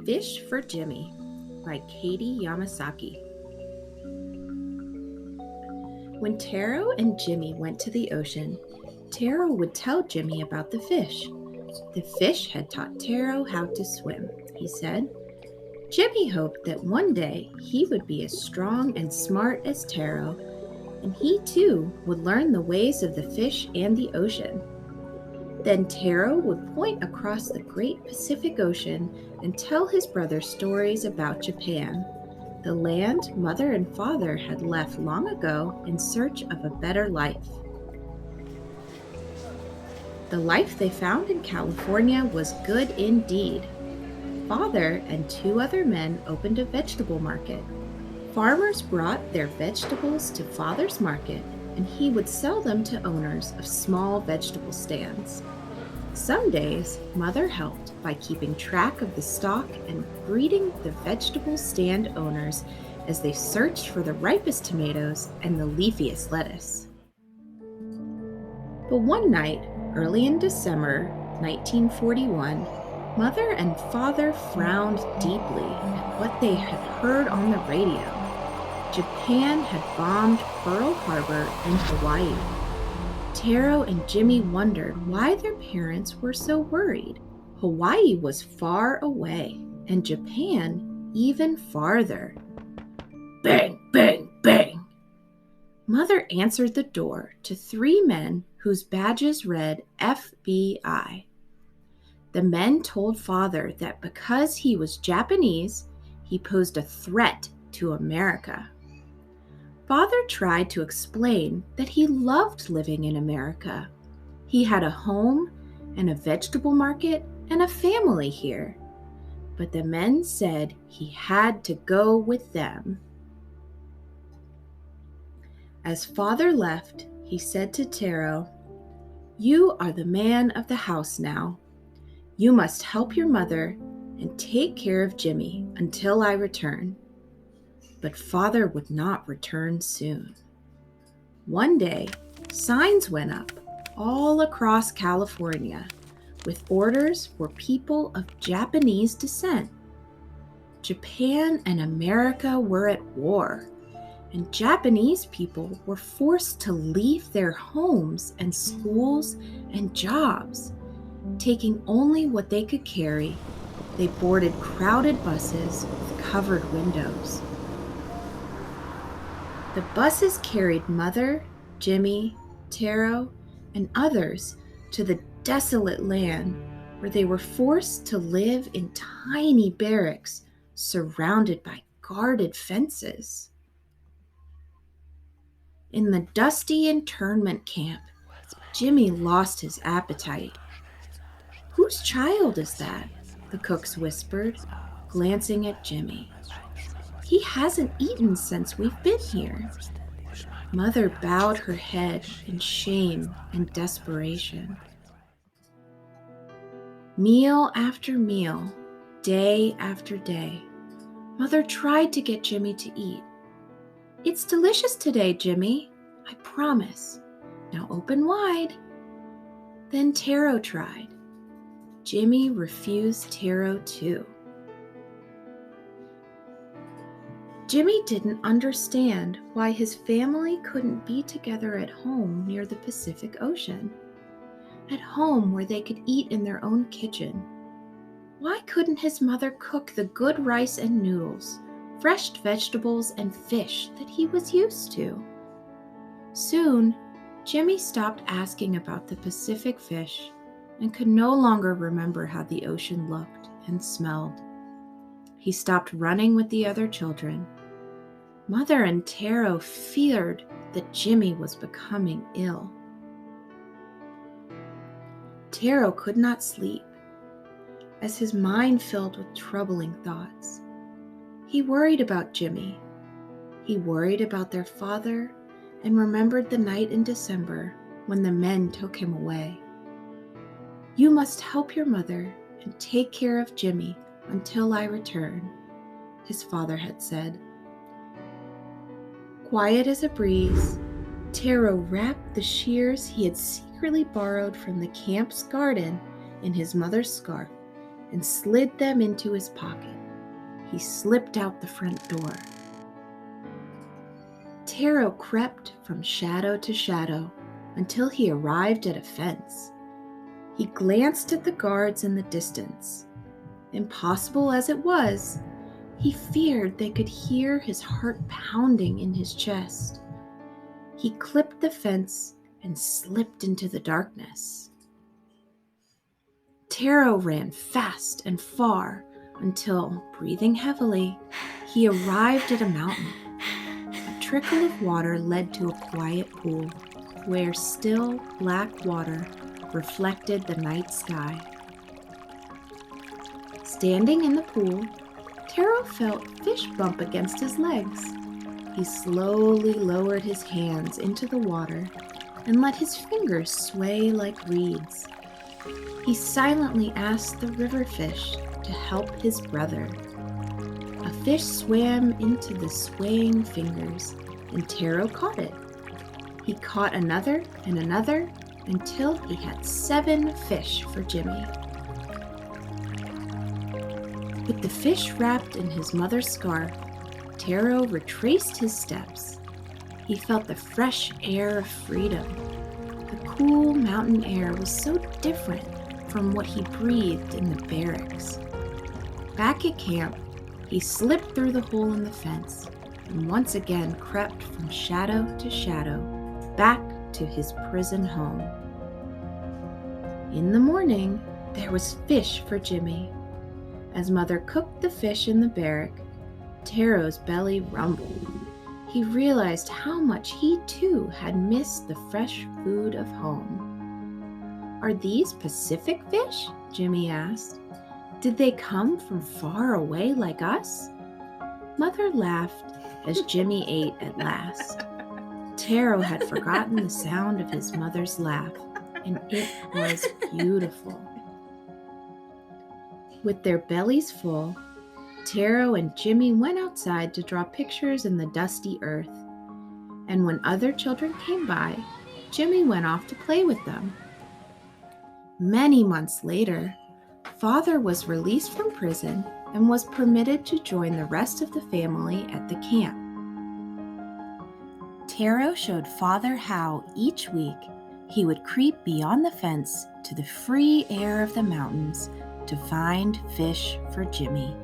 Fish for Jimmy by Katie Yamasaki. When Taro and Jimmy went to the ocean, Taro would tell Jimmy about the fish. The fish had taught Taro how to swim, he said. Jimmy hoped that one day he would be as strong and smart as Taro, and he too would learn the ways of the fish and the ocean. Then Taro would point across the great Pacific Ocean and tell his brother stories about Japan, the land mother and father had left long ago in search of a better life. The life they found in California was good indeed. Father and two other men opened a vegetable market. Farmers brought their vegetables to Father's market, and he would sell them to owners of small vegetable stands. Some days, Mother helped by keeping track of the stock and greeting the vegetable stand owners as they searched for the ripest tomatoes and the leafiest lettuce. But one night, early in December 1941, Mother and Father frowned deeply at what they had heard on the radio. Japan had bombed Pearl Harbor in Hawaii. Taro and Jimmy wondered why their parents were so worried. Hawaii was far away, and Japan even farther. Bang, bang, bang! Mother answered the door to three men whose badges read FBI. The men told Father that because he was Japanese, he posed a threat to America. Father tried to explain that he loved living in America. He had a home and a vegetable market and a family here. But the men said he had to go with them. As Father left, he said to Taro, "You are the man of the house now. You must help your mother and take care of Jimmy until I return." But Father would not return soon. One day, signs went up all across California with orders for people of Japanese descent. Japan and America were at war, and Japanese people were forced to leave their homes and schools and jobs. Taking only what they could carry, they boarded crowded buses with covered windows. The buses carried Mother, Jimmy, Taro, and others to the desolate land where they were forced to live in tiny barracks surrounded by guarded fences. In the dusty internment camp, Jimmy lost his appetite. "Whose child is that?" the cooks whispered, glancing at Jimmy. "He hasn't eaten since we've been here." Mother bowed her head in shame and desperation. Meal after meal, day after day, Mother tried to get Jimmy to eat. "It's delicious today, Jimmy. I promise. Now open wide." Then Taro tried. Jimmy refused Taro too. Jimmy didn't understand why his family couldn't be together at home near the Pacific Ocean. At home where they could eat in their own kitchen. Why couldn't his mother cook the good rice and noodles, fresh vegetables and fish that he was used to? Soon, Jimmy stopped asking about the Pacific fish and could no longer remember how the ocean looked and smelled. He stopped running with the other children. Mother and Taro feared that Jimmy was becoming ill. Taro could not sleep, as his mind filled with troubling thoughts. He worried about Jimmy. He worried about their father and remembered the night in December when the men took him away. "You must help your mother and take care of Jimmy until I return," his father had said. Quiet as a breeze, Taro wrapped the shears he had secretly borrowed from the camp's garden in his mother's scarf and slid them into his pocket. he slipped out the front door. Taro crept from shadow to shadow until he arrived at a fence. He glanced at the guards in the distance. Impossible as it was, he feared they could hear his heart pounding in his chest. He clipped the fence and slipped into the darkness. Taro ran fast and far until, breathing heavily, he arrived at a mountain. A trickle of water led to a quiet pool where still black water reflected the night sky. Standing in the pool, Taro felt fish bump against his legs. He slowly lowered his hands into the water and let his fingers sway like reeds. He silently asked the river fish to help his brother. A fish swam into the swaying fingers, and Taro caught it. He caught another and another until he had 7 fish for Jimmy. With the fish wrapped in his mother's scarf, Taro retraced his steps. He felt the fresh air of freedom. The cool mountain air was so different from what he breathed in the barracks. Back at camp, he slipped through the hole in the fence and once again crept from shadow to shadow back to his prison home. In the morning, there was fish for Jimmy. As Mother cooked the fish in the barrack, Taro's belly rumbled. He realized how much he too had missed the fresh food of home. "Are these Pacific fish?" Jimmy asked. "Did they come from far away like us?" Mother laughed as Jimmy ate at last. Taro had forgotten the sound of his mother's laugh, and it was beautiful. With their bellies full, Taro and Jimmy went outside to draw pictures in the dusty earth. And when other children came by, Jimmy went off to play with them. Many months later, Father was released from prison and was permitted to join the rest of the family at the camp. Taro showed Father how each week he would creep beyond the fence to the free air of the mountains to find fish for Jimmy.